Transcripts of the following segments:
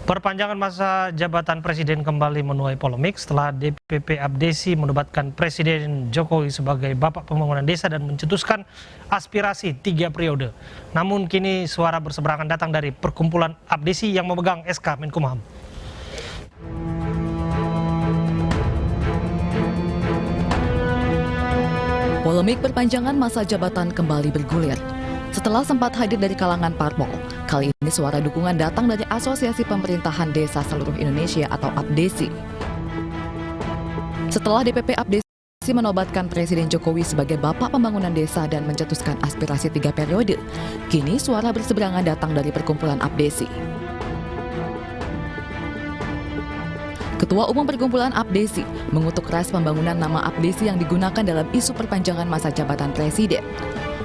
Perpanjangan masa jabatan Presiden kembali menuai polemik setelah DPP Abdesi menobatkan Presiden Jokowi sebagai Bapak Pembangunan Desa dan mencetuskan aspirasi 3 periode. Namun kini suara berseberangan datang dari perkumpulan Abdesi yang memegang SK Menkumham. Polemik perpanjangan masa jabatan kembali bergulir. Setelah sempat hadir dari kalangan parpol, kali ini suara dukungan datang dari Asosiasi Pemerintahan Desa Seluruh Indonesia atau Abdesi. Setelah DPP Abdesi menobatkan Presiden Jokowi sebagai Bapak Pembangunan Desa dan mencetuskan aspirasi 3 periode, kini suara berseberangan datang dari perkumpulan Abdesi. Ketua Umum Perkumpulan Abdesi mengutuk keras pembangunan nama Abdesi yang digunakan dalam isu perpanjangan masa jabatan Presiden.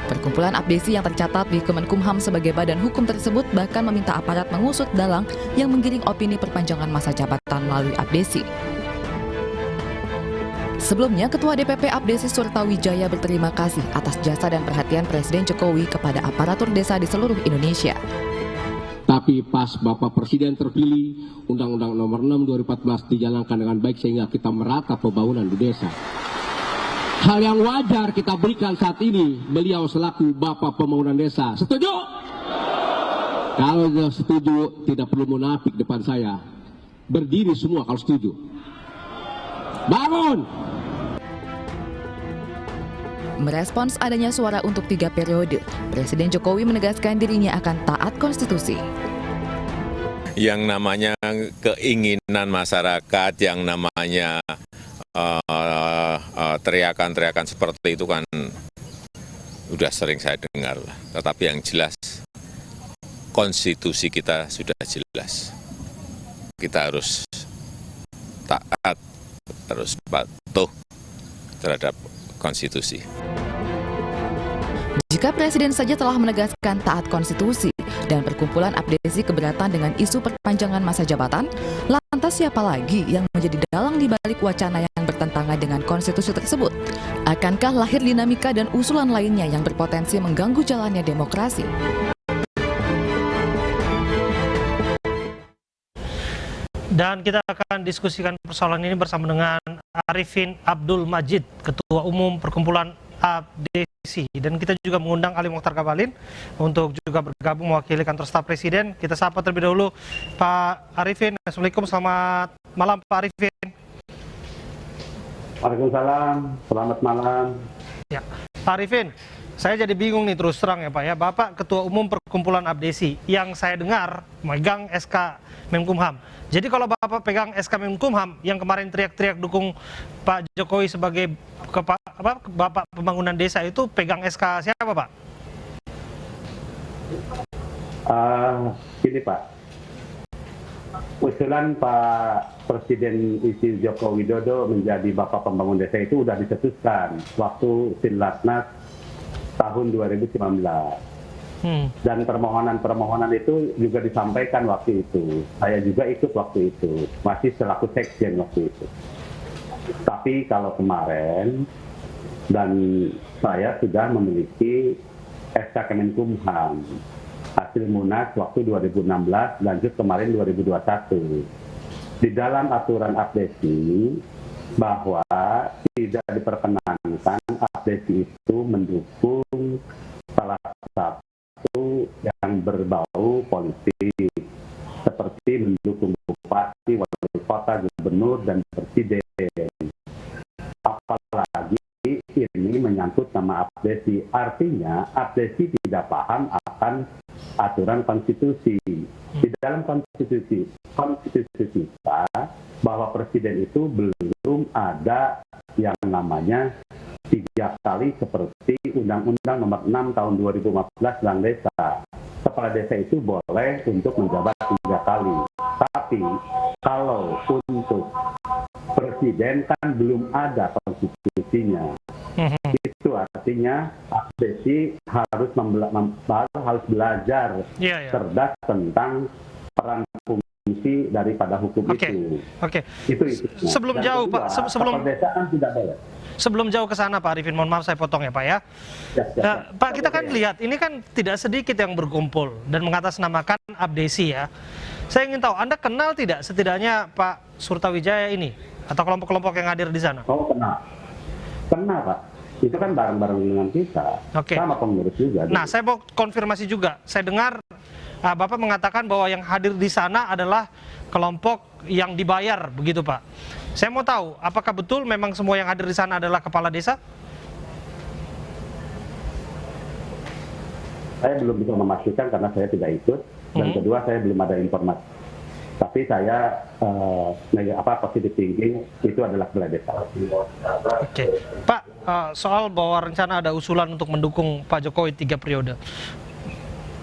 Perkumpulan Abdesi yang tercatat di Kemenkumham sebagai badan hukum tersebut bahkan meminta aparat mengusut dalang yang menggiring opini perpanjangan masa jabatan melalui Abdesi. Sebelumnya, Ketua DPP Abdesi Surtawijaya berterima kasih atas jasa dan perhatian Presiden Jokowi kepada aparatur desa di seluruh Indonesia. Tapi pas Bapak Presiden terpilih, Undang-Undang Nomor 6 2014 dijalankan dengan baik sehingga kita merata pembangunan di desa. Hal yang wajar kita berikan saat ini, beliau selaku Bapak Pembangunan Desa. Setuju? Kalau setuju, tidak perlu munafik depan saya. Berdiri semua kalau setuju. Bangun! Merespons adanya suara untuk 3 periode, Presiden Jokowi menegaskan dirinya akan taat konstitusi. Yang namanya keinginan masyarakat, yang namanya teriakan-teriakan seperti itu kan sudah sering saya dengar lah. Tetapi yang jelas konstitusi kita sudah jelas. Kita harus taat, harus patuh terhadap konstitusi. Jika Presiden saja telah menegaskan taat konstitusi dan perkumpulan Abdesi keberatan dengan isu perpanjangan masa jabatan, lantas siapa lagi yang menjadi dalang di balik wacana yang bertentangan dengan konstitusi tersebut? Akankah lahir dinamika dan usulan lainnya yang berpotensi mengganggu jalannya demokrasi? Dan kita akan diskusikan persoalan ini bersama dengan Arifin Abdul Majid, Ketua Umum Perkumpulan Abdesi. Dan kita juga mengundang Ali Mokhtar Ngabalin untuk juga bergabung mewakili kantor staf Presiden. Kita sapa terlebih dahulu Pak Arifin. Assalamualaikum, selamat malam Pak Arifin. Waalaikumsalam, selamat malam. Ya, Pak Arifin, saya jadi bingung nih terus terang ya Pak ya. Bapak Ketua Umum Perkumpulan Abdesi yang saya dengar megang SK Menkumham. Jadi kalau Bapak pegang SK Menkumham yang kemarin teriak-teriak dukung Pak Jokowi sebagai Bapak Pembangunan Desa itu pegang SK siapa Pak? Gini Pak, usulan Pak Presiden Joko Widodo menjadi Bapak Pembangunan Desa itu sudah dicetuskan waktu Sinlatnas tahun 2019. Dan permohonan itu juga disampaikan waktu itu. Saya juga ikut waktu itu, masih selaku sekjen waktu itu. Tapi kalau kemarin, dan saya sudah memiliki SK Kemenkumham, hasil Munas waktu 2016, lanjut kemarin 2021. Di dalam aturan Abdesi, bahwa tidak diperkenankan Abdesi itu mendukung salah satu yang berbau politik, seperti mendukung bupati, wali kota, gubernur, dan presiden. Apalagi ini menyangkut nama Abdesi. Artinya Abdesi tidak paham akan aturan konstitusi. Di dalam konstitusi kita, bahwa presiden itu belum ada yang namanya 3 kali seperti Undang-Undang Nomor 6 Tahun 2015 tentang Desa. Kepala desa itu boleh untuk menjabat 3 kali. Tapi kalau untuk presiden kan belum ada konstitusinya. Itu artinya Abdesi harus belajar cerdas tentang peran fungsi daripada hukum itu. Itu. Sebelum jauh Pak, sebelum desa kan tidak boleh. Sebelum jauh ke sana Pak Arifin, mohon maaf saya potong ya Pak ya. Pak, kita kan lihat ini kan tidak sedikit yang berkumpul dan mengatasnamakan Abdesi ya. Saya ingin tahu, Anda kenal tidak setidaknya Pak Surtawijaya ini atau kelompok-kelompok yang hadir di sana? Oh, kenal. Kenal, Pak. Itu kan bareng-bareng dengan kita. Oke. Sama pengurus juga. Nah, saya mau konfirmasi juga. Saya dengar Bapak mengatakan bahwa yang hadir di sana adalah kelompok yang dibayar, begitu Pak. Saya mau tahu, apakah betul memang semua yang hadir di sana adalah kepala desa? Saya belum bisa memastikan karena saya tidak ikut. Dan kedua, saya belum ada informasi. Tapi saya positive thinking itu adalah kepala desa. Oke, Pak, soal bahwa rencana ada usulan untuk mendukung Pak Jokowi 3 periode.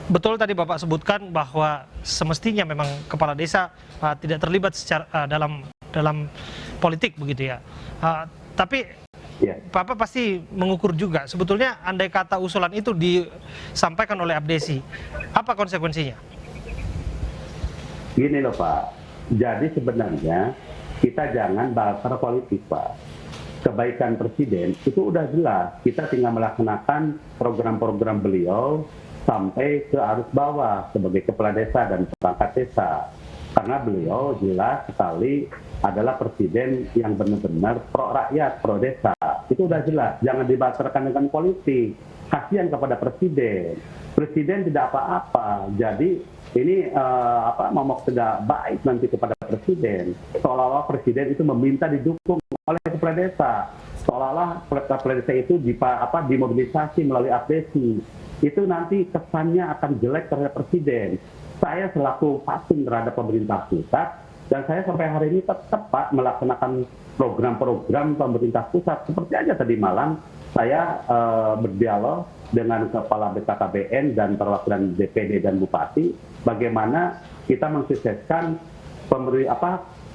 Betul tadi Bapak sebutkan bahwa semestinya memang kepala desa tidak terlibat secara dalam politik begitu ya. Tapi Bapak pasti mengukur juga. Sebetulnya andai kata usulan itu disampaikan oleh Abdesi, apa konsekuensinya? Gini loh Pak, jadi sebenarnya kita jangan bakar politik Pak. Kebaikan Presiden itu udah jelas, kita tinggal melaksanakan program-program beliau sampai ke arus bawah sebagai kepala desa dan perangkat desa. Karena beliau jelas sekali adalah presiden yang benar-benar pro rakyat, pro desa. Itu udah jelas, jangan dibatalkan dengan politik. Kasihan kepada presiden. Presiden tidak apa-apa. Jadi ini momok tidak baik nanti kepada presiden. Seolah-olah presiden itu meminta didukung oleh kepala desa. Seolah-olah kepala desa itu dimobilisasi melalui Abdesi. Itu nanti kesannya akan jelek terhadap presiden. Saya selaku pasien terhadap pemerintah pusat, dan saya sampai hari ini tetap Pak melaksanakan program-program pemerintah pusat. Seperti aja tadi malam saya berdialog dengan Kepala BKKBN dan perwakilan DPD dan Bupati, bagaimana kita mensukseskan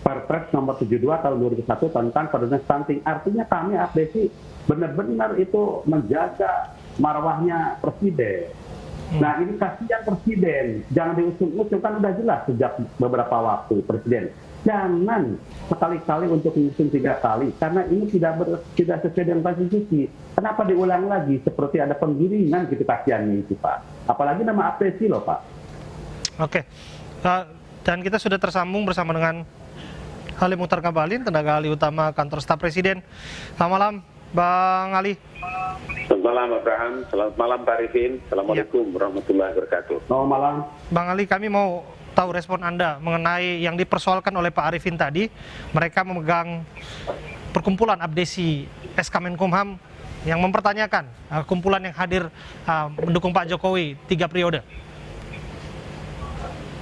Perpres nomor 72 tahun 2001 tentang penurunan stunting. Artinya kami Abdesi benar-benar itu menjaga marwahnya presiden. Nah ini kasihan presiden, jangan diusung-usung, kan udah jelas sejak beberapa waktu presiden. Jangan sekali-kali untuk mengusung 3 kali, karena ini tidak sesuai dengan konstitusi. Kenapa diulang lagi seperti ada penggiringan gitu, kasihannya itu Pak. Apalagi nama Abdesi loh Pak. Oke, dan kita sudah tersambung bersama dengan Ali Mukhtar Ngabalin, tenaga ahli utama kantor staf presiden. Selamat malam Bang Ali. Selamat malam Abraham, selamat malam Pak Arifin. Assalamualaikum warahmatullahi wabarakatuh. Selamat malam. Bang Ali, kami mau tahu respon Anda mengenai yang dipersoalkan oleh Pak Arifin tadi. Mereka memegang perkumpulan Abdesi SK Menkumham yang mempertanyakan kumpulan yang hadir mendukung Pak Jokowi 3 periode.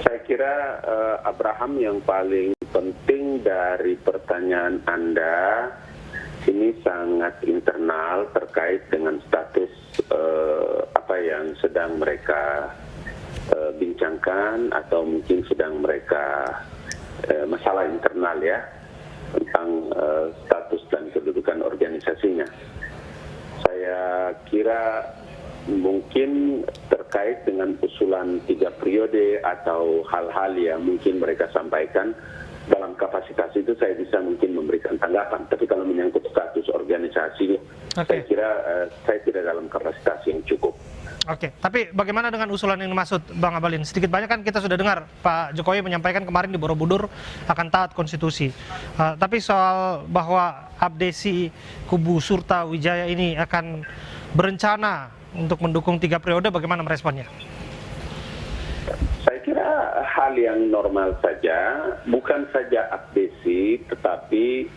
Saya kira Abraham, yang paling penting dari pertanyaan Anda ini sangat internal terkait dengan status apa yang sedang mereka bincangkan atau mungkin sedang mereka masalah internal ya tentang status dan kedudukan organisasinya. Saya kira mungkin terkait dengan usulan 3 periode atau hal-hal yang mungkin mereka sampaikan dalam kapasitas itu saya bisa mungkin memberikan tanggapan. Tapi kalau menyangkut status organisasi, saya kira saya tidak dalam kapasitas yang cukup. Oke, tapi bagaimana dengan usulan yang dimaksud Bang Abalin? Sedikit banyak kan kita sudah dengar Pak Jokowi menyampaikan kemarin di Borobudur akan taat konstitusi. Tapi soal bahwa Abdesi kubu Surtawijaya ini akan berencana untuk mendukung 3 periode, bagaimana meresponnya? Saya kira hal yang normal saja, bukan saja Abdesi, tetapi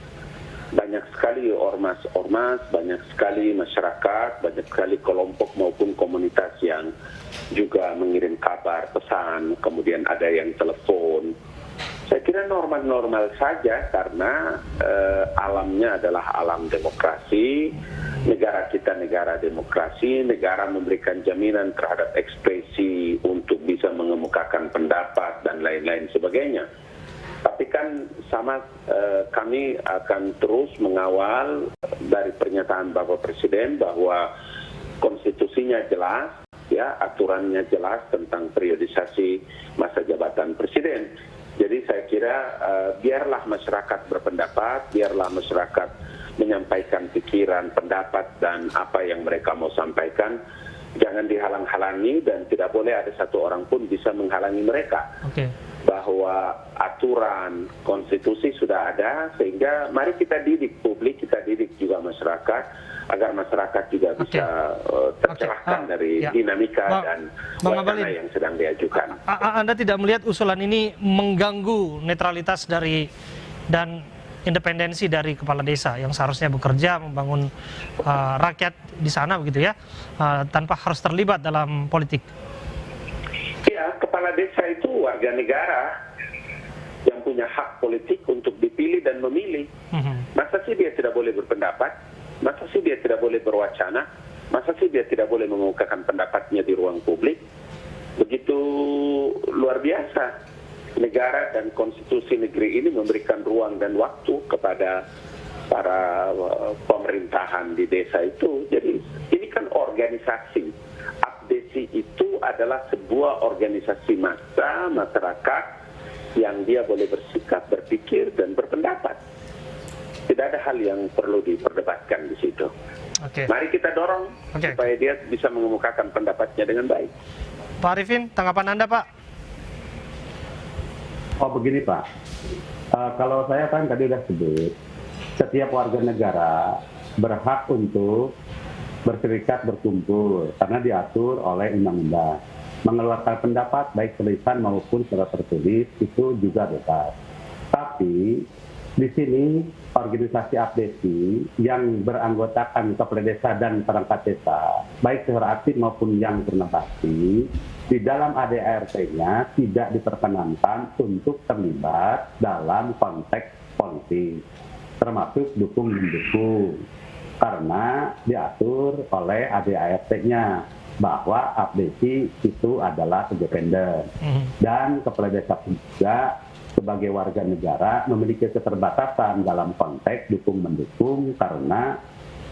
banyak sekali ormas-ormas, banyak sekali masyarakat, banyak sekali kelompok maupun komunitas yang juga mengirim kabar, pesan, kemudian ada yang telepon. Saya kira normal-normal saja karena alamnya adalah alam demokrasi, negara kita negara demokrasi, negara memberikan jaminan terhadap ekspresi untuk bisa mengemukakan pendapat dan lain-lain sebagainya. Tapi kan kami akan terus mengawal dari pernyataan Bapak Presiden bahwa konstitusinya jelas, ya aturannya jelas tentang periodisasi masa jabatan Presiden. Jadi saya kira biarlah masyarakat berpendapat, biarlah masyarakat menyampaikan pikiran, pendapat dan apa yang mereka mau sampaikan. Jangan dihalang-halangi dan tidak boleh ada satu orang pun bisa menghalangi mereka. bahwa aturan konstitusi sudah ada, sehingga mari kita didik publik, kita didik juga masyarakat, agar masyarakat juga bisa tercerahkan dari dinamika dan wacana yang sedang diajukan. Anda tidak melihat usulan ini mengganggu netralitas dari dan independensi dari kepala desa yang seharusnya bekerja membangun rakyat di sana begitu ya, tanpa harus terlibat dalam politik? Ya, kepala desa itu warga negara yang punya hak politik untuk dipilih dan memilih. Masa sih dia tidak boleh berpendapat? Masa sih dia tidak boleh berwacana? Masa sih dia tidak boleh mengemukakan pendapatnya di ruang publik? Begitu luar biasa. Negara dan konstitusi negeri ini memberikan ruang dan waktu kepada para pemerintahan di desa itu. Jadi ini kan organisasi. Abdesi itu adalah sebuah organisasi massa masyarakat yang dia boleh bersikap, berpikir, dan berpendapat. Tidak ada hal yang perlu diperdebatkan di situ. Mari kita dorong supaya dia bisa mengemukakan pendapatnya dengan baik. Pak Arifin, tanggapan Anda, Pak? Oh begini Pak, kalau saya kan tadi sudah sebut, setiap warga negara berhak untuk berserikat, berkumpul, karena diatur oleh undang-undang. Mengeluarkan pendapat, baik tulisan maupun secara tertulis, itu juga bebas. Tapi di sini organisasi abdesi yang beranggotakan kepala desa dan perangkat desa, baik secara aktif maupun yang bernegasi, di dalam ADART-nya tidak diperkenankan untuk terlibat dalam konteks politik, termasuk dukung-mendukung, karena diatur oleh ADART-nya bahwa abdesi itu adalah independen, dan kepala desa juga sebagai warga negara memiliki keterbatasan dalam konteks dukung-mendukung, karena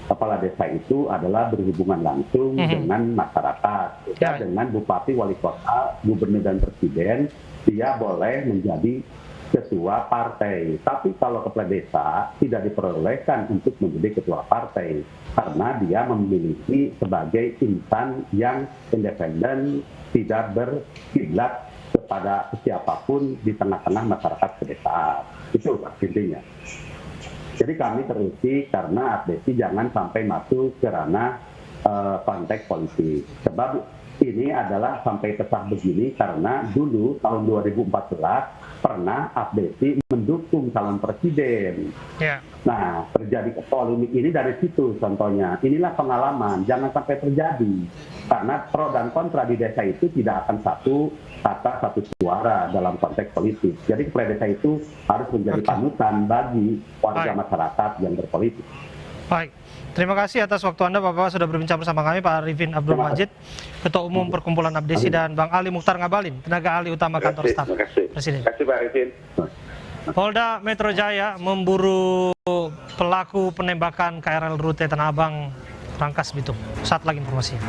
kepala desa itu adalah berhubungan langsung dengan masyarakat. Ya, dengan bupati, wali kota, gubernur, dan presiden, dia boleh menjadi ketua partai. Tapi kalau kepala desa tidak diperbolehkan untuk menjadi ketua partai, karena dia memiliki sebagai insan yang independen, tidak berkiblat kepada siapapun di tengah-tengah masyarakat pedesaan. Itu intinya. Jadi kami terusi karena abdesi jangan sampai masuk ke ranah konteks politik. Sebab ini adalah sampai pesah begini karena dulu tahun 2014 pernah abdesi mendukung calon presiden. Nah, terjadi polemik ini dari situ contohnya. Inilah pengalaman, jangan sampai terjadi. Karena pro dan kontra di desa itu tidak akan satu kata, satu suara dalam konteks politik. Jadi kepala desa itu harus menjadi panutan bagi warga masyarakat yang berpolitik. Baik, terima kasih atas waktu Anda Bapak sudah berbincang bersama kami, Pak Arifin Abdul Majid, Ketua Umum Perkumpulan Abdesi, dan Bang Ali Mukhtar Ngabalin, tenaga ahli utama kantor staf Presiden. Terima kasih Pak Arifin. Polda Metro Jaya memburu pelaku penembakan KRL rute Tanah Abang Rangkas Bitung. Saat lagi informasinya.